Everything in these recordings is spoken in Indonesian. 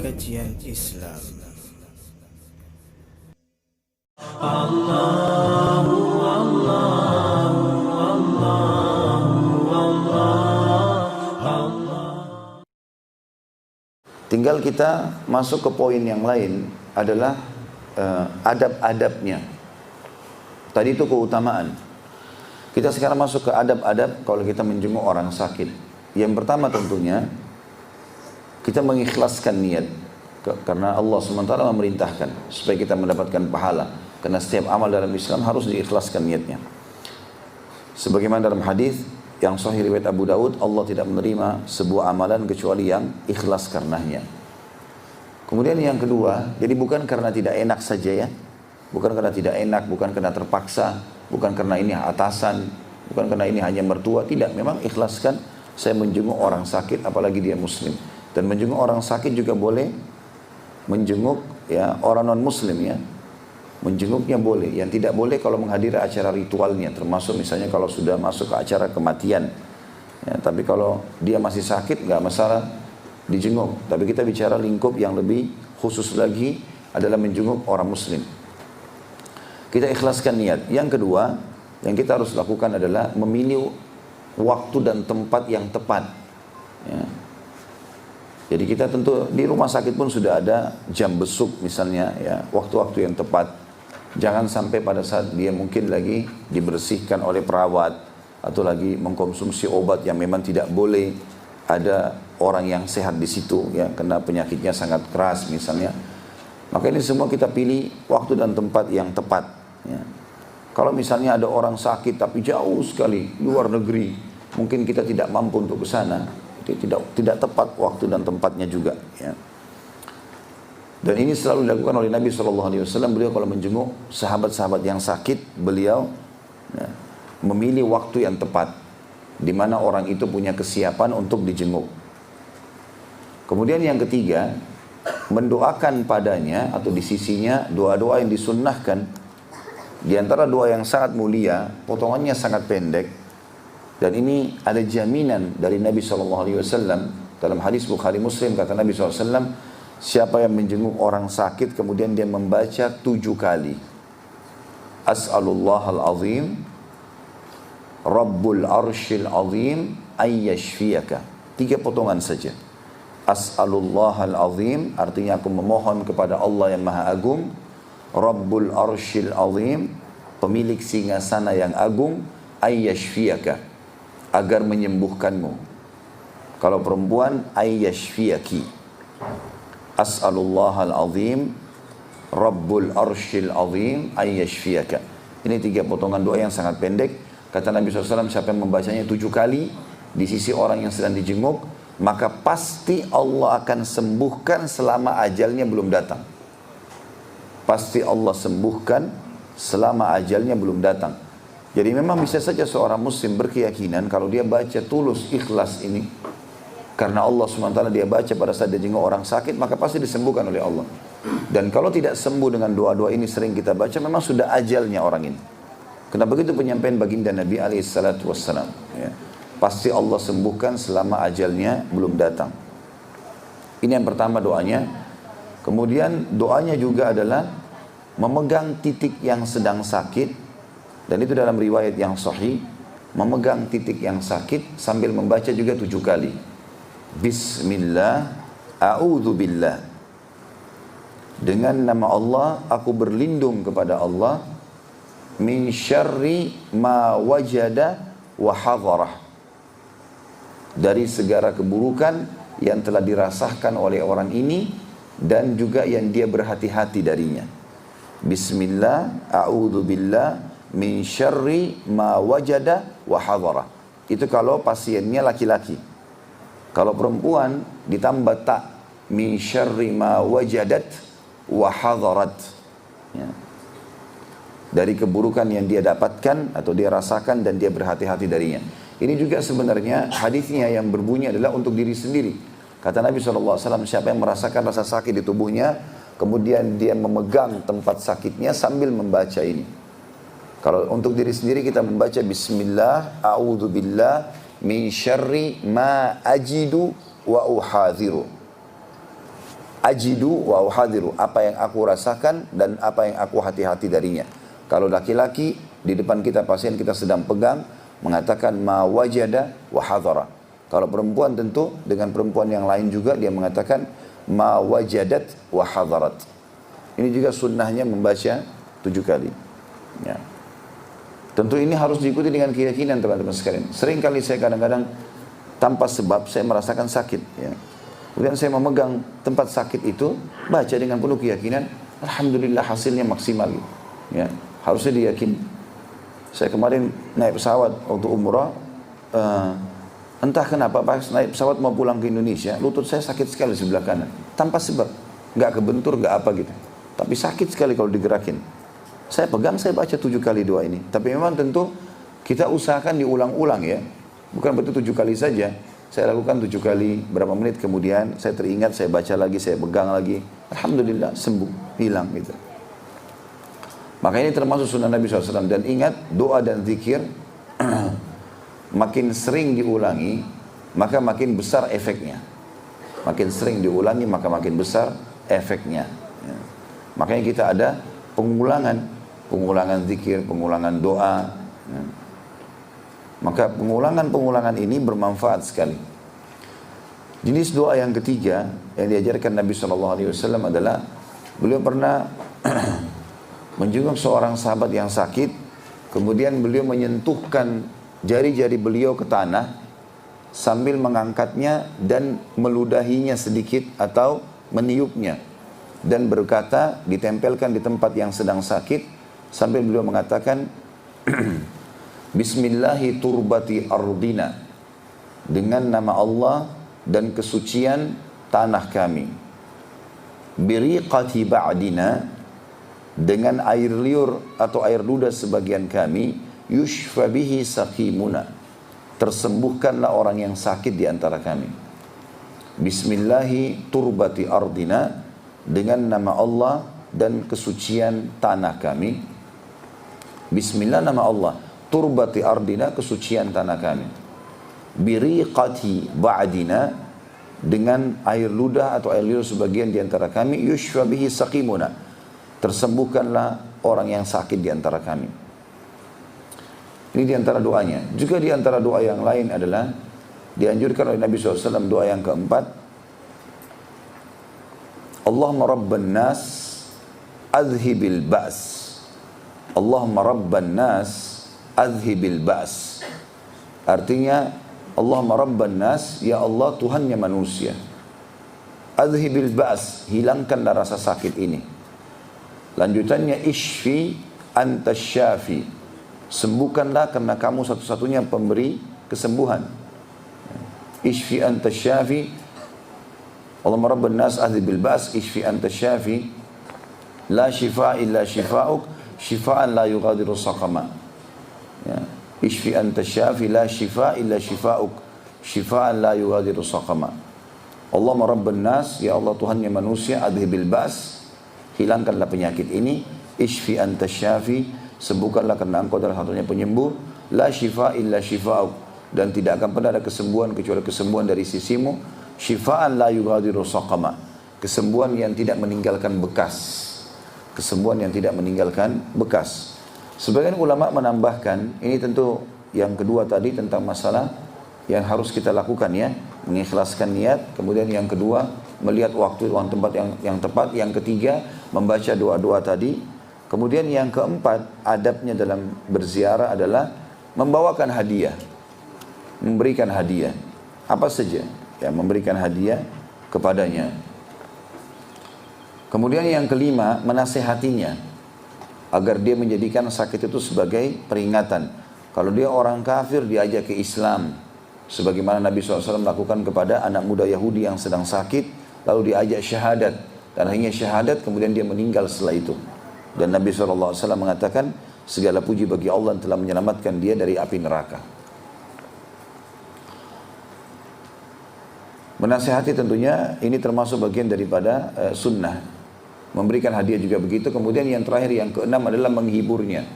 Kajian Islam. Tinggal kita masuk ke poin yang lain adalah adab-adabnya. Tadi itu keutamaan. Kita sekarang masuk ke adab-adab kalau kita menjenguk orang sakit. Yang pertama tentunya kita mengikhlaskan niat. Karena Allah SWT memerintahkan supaya kita mendapatkan pahala. Karena setiap amal dalam Islam harus diikhlaskan niatnya. Sebagaimana dalam hadis yang sahih riwayat Abu Daud, Allah tidak menerima sebuah amalan kecuali yang ikhlas karenanya. Kemudian yang kedua, jadi bukan karena tidak enak saja ya. Bukan karena tidak enak, bukan karena terpaksa, bukan karena ini atasan, bukan karena ini hanya mertua, tidak. Memang ikhlaskan saya menjenguk orang sakit apalagi dia muslim. Dan menjenguk orang sakit juga boleh menjenguk ya orang non muslim ya. Menjenguknya boleh, yang tidak boleh kalau menghadiri acara ritualnya, termasuk misalnya kalau sudah masuk ke acara kematian. Ya, tapi kalau dia masih sakit nggak masalah dijenguk. Tapi kita bicara lingkup yang lebih khusus lagi adalah menjenguk orang muslim. Kita ikhlaskan niat. Yang kedua, yang kita harus lakukan adalah memilih waktu dan tempat yang tepat. Ya. Jadi kita tentu di rumah sakit pun sudah ada jam besuk misalnya, ya, waktu-waktu yang tepat. Jangan sampai pada saat dia mungkin lagi dibersihkan oleh perawat atau lagi mengkonsumsi obat yang memang tidak boleh, ada orang yang sehat di situ ya karena penyakitnya sangat keras misalnya. Maka ini semua kita pilih waktu dan tempat yang tepat ya. Kalau misalnya ada orang sakit tapi jauh sekali luar negeri, mungkin kita tidak mampu untuk ke sana, itu tidak tepat waktu dan tempatnya juga ya. Dan ini selalu dilakukan oleh Nabi SAW. Beliau kalau menjenguk sahabat-sahabat yang sakit, beliau ya, memilih waktu yang tepat di mana orang itu punya kesiapan untuk dijenguk. Kemudian yang ketiga, mendoakan padanya atau di sisinya doa-doa yang disunnahkan. Di antara doa yang sangat mulia, potongannya sangat pendek, dan ini ada jaminan dari Nabi SAW. Dalam hadis Bukhari Muslim kata Nabi SAW, siapa yang menjenguk orang sakit kemudian dia membaca 7 kali As'alullahal azim Rabbul arshil azim ayyashfiyaka, 3 potongan saja. As'alullahal azim artinya aku memohon kepada Allah yang maha agung, Rabbul arshil azim pemilik singgasana yang agung, ayyashfiyaka agar menyembuhkanmu. Kalau perempuan ayyashfiyaki. As'alullahal azim Rabbul arshil azim ayyashfiyaka. Ini 3 potongan doa yang sangat pendek. Kata Nabi SAW, siapa yang membacanya 7 kali di sisi orang yang sedang dijenguk, maka pasti Allah akan sembuhkan selama ajalnya belum datang. Pasti Allah sembuhkan selama ajalnya belum datang. Jadi memang bisa saja seorang muslim berkeyakinan kalau dia baca tulus ikhlas ini karena Allah SWT dia baca pada saat dia jenguk orang sakit, maka pasti disembuhkan oleh Allah. Dan kalau tidak sembuh dengan doa-doa ini sering kita baca, memang sudah ajalnya orang ini. Kenapa begitu penyampaian baginda Nabi SAW ya. Pasti Allah sembuhkan selama ajalnya belum datang. Ini yang pertama doanya. Kemudian doanya juga adalah memegang titik yang sedang sakit. Dan itu dalam riwayat yang sahih, memegang titik yang sakit sambil membaca juga 7 kali. Bismillah, a'udzubillah. Dengan nama Allah, aku berlindung kepada Allah. Min syarri ma wajada wa hadharah. Dari segala keburukan yang telah dirasakan oleh orang ini dan juga yang dia berhati-hati darinya. Bismillah, a'udzubillah min syarri ma wajada wa hadharah. Itu kalau pasiennya laki-laki. Kalau perempuan ditambah tak, min syarri ma wajadat wa hadarat. Ya. Dari keburukan yang dia dapatkan atau dia rasakan dan dia berhati-hati darinya. Ini juga sebenarnya hadisnya yang berbunyi adalah untuk diri sendiri. Kata Nabi SAW, siapa yang merasakan rasa sakit di tubuhnya, kemudian dia memegang tempat sakitnya sambil membaca ini. Kalau untuk diri sendiri kita membaca Bismillah, a'udzubillah min syarri ma ajidu wa uhadhiru. ajidu wa uhadiru, apa yang aku rasakan dan apa yang aku hati-hati darinya. Kalau laki-laki di depan kita, pasien kita sedang pegang, mengatakan ma wajada wa hadara. Kalau perempuan tentu dengan perempuan yang lain juga dia mengatakan ma wajadat wa hadarat. Ini juga sunnahnya membaca 7 kali. Ya. Tentu ini harus diikuti dengan keyakinan teman-teman sekalian. Sering kali saya kadang-kadang tanpa sebab saya merasakan sakit. Ya. Kemudian saya memegang tempat sakit itu, baca dengan penuh keyakinan, alhamdulillah hasilnya maksimal. Ya. Harusnya diyakini. Saya kemarin naik pesawat waktu umrah, entah kenapa pas naik pesawat mau pulang ke Indonesia, lutut saya sakit sekali sebelah kanan. Tanpa sebab, nggak kebentur, nggak apa gitu. Tapi sakit sekali kalau digerakin. Saya pegang, saya baca 7 kali doa ini. Tapi memang tentu kita usahakan diulang-ulang ya. Bukan betul 7 kali saja. Saya lakukan 7 kali, berapa menit kemudian saya teringat, saya baca lagi, saya pegang lagi. Alhamdulillah sembuh, hilang gitu. Maka ini termasuk sunnah Nabi SAW. Dan ingat, doa dan zikir makin sering diulangi, maka makin besar efeknya. Makin sering diulangi, maka makin besar efeknya. Ya. Makanya kita ada pengulangan zikir, pengulangan doa. Ya. Maka pengulangan ini bermanfaat sekali. Jenis doa yang ketiga yang diajarkan Nabi SAW adalah beliau pernah menjenguk seorang sahabat yang sakit, kemudian beliau menyentuhkan jari-jari beliau ke tanah sambil mengangkatnya dan meludahinya sedikit atau meniupnya dan berkata, ditempelkan di tempat yang sedang sakit sambil beliau mengatakan Bismillahi turbati ardina, dengan nama Allah dan kesucian tanah kami. Biriqati ba'dina, dengan air liur atau air ludah sebagian kami. Yushfa bihi saqimuna, tersembuhkanlah orang yang sakit di antara kami. Bismillahi turbati ardina, dengan nama Allah dan kesucian tanah kami. Bismillah nama Allah, turbati ardina, kesucian tanah kami. Biriqati ba'dina, dengan air ludah atau air liur sebagian di antara kami. Yushfa bihi saqimuna, tersembuhkanlah orang yang sakit di antara kami. Ini di antara doanya. Juga di antara doa yang lain adalah dianjurkan oleh Nabi SAW, doa yang keempat, Allahumma rabban nas adhibil ba's. Allahumma rabban nas adhibil ba's. Artinya, Allahumma rabban nas, ya Allah Tuhannya manusia. Adhibil ba's, hilangkanlah rasa sakit ini. Lanjutannya, ishfi anta syafi, sembuhkanlah karena kamu satu-satunya pemberi kesembuhan. Ishfi anta syafi, Allahumma rabban nas adhibil ba's, ishfi anta syafi, la shifa illa shifa'uk, shifa'an la yughadiru saqama. Ya. Ishfi anta syafi, la shifa illa shifa'uk, shifa'an la yughadiru saqama. Allahumma rabban nas, ya Allah Tuhannya manusia, adhibil ba's, hilangkanlah penyakit ini. Ishfi anta syafi, sembuhkanlah karena engkau adalah satunya penyembuh. La shifa illa shifa'uk, dan tidak akan pernah ada kesembuhan kecuali kesembuhan dari sisimu. Shifa'an la yughadiru saqama, kesembuhan yang tidak meninggalkan bekas. Kesembuhan yang tidak meninggalkan bekas. Sebagian ulama menambahkan, ini tentu yang kedua tadi tentang masalah yang harus kita lakukan ya, mengikhlaskan niat. Kemudian yang kedua, melihat waktu dan tempat yang tepat. Yang ketiga, membaca doa-doa tadi. Kemudian yang keempat, adabnya dalam berziarah adalah membawakan hadiah, memberikan hadiah apa saja, ya, memberikan hadiah kepadanya. Kemudian yang kelima, menasehatinya agar dia menjadikan sakit itu sebagai peringatan. Kalau dia orang kafir, diajak ke Islam, sebagaimana Nabi SAW melakukan kepada anak muda Yahudi yang sedang sakit, lalu diajak syahadat, dan akhirnya syahadat, kemudian dia meninggal setelah itu. Dan Nabi SAW mengatakan, segala puji bagi Allah yang telah menyelamatkan dia dari api neraka. Menasihati tentunya ini termasuk bagian daripada sunnah. Memberikan hadiah juga begitu. Kemudian yang terakhir, yang keenam adalah menghiburnya.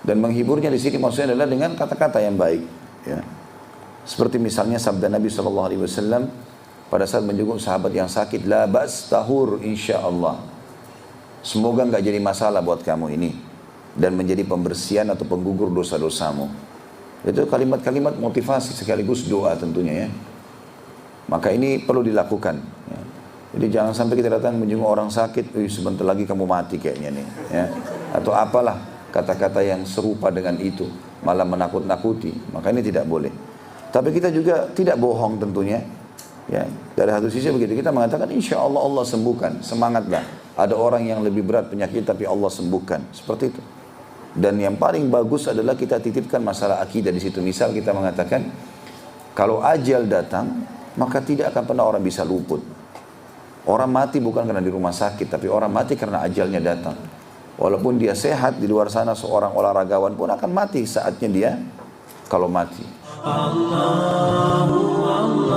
Dan menghiburnya di sini maksudnya adalah dengan kata-kata yang baik. Ya. Seperti misalnya sabda Nabi SAW, pada saat menjenguk sahabat yang sakit, la bas tahur insyaallah. Semoga enggak jadi masalah buat kamu ini dan menjadi pembersihan atau penggugur dosa-dosamu. Itu kalimat-kalimat motivasi sekaligus doa tentunya ya. Maka ini perlu dilakukan ya. Jadi jangan sampai kita datang menjenguk orang sakit, sebentar lagi kamu mati kayaknya nih ya. Atau apalah kata-kata yang serupa dengan itu, malah menakut-nakuti. Maka ini tidak boleh. Tapi kita juga tidak bohong tentunya ya. Dari satu sisi begitu, kita mengatakan insya Allah Allah sembuhkan, semangatlah. Ada orang yang lebih berat penyakit tapi Allah sembuhkan, seperti itu. Dan yang paling bagus adalah kita titipkan masalah akidah di situ. Misal kita mengatakan kalau ajal datang maka tidak akan pernah orang bisa luput. Orang mati bukan karena di rumah sakit, tapi orang mati karena ajalnya datang. Walaupun dia sehat, di luar sana seorang olahragawan pun akan mati saatnya dia kalau mati. Allahu Allah.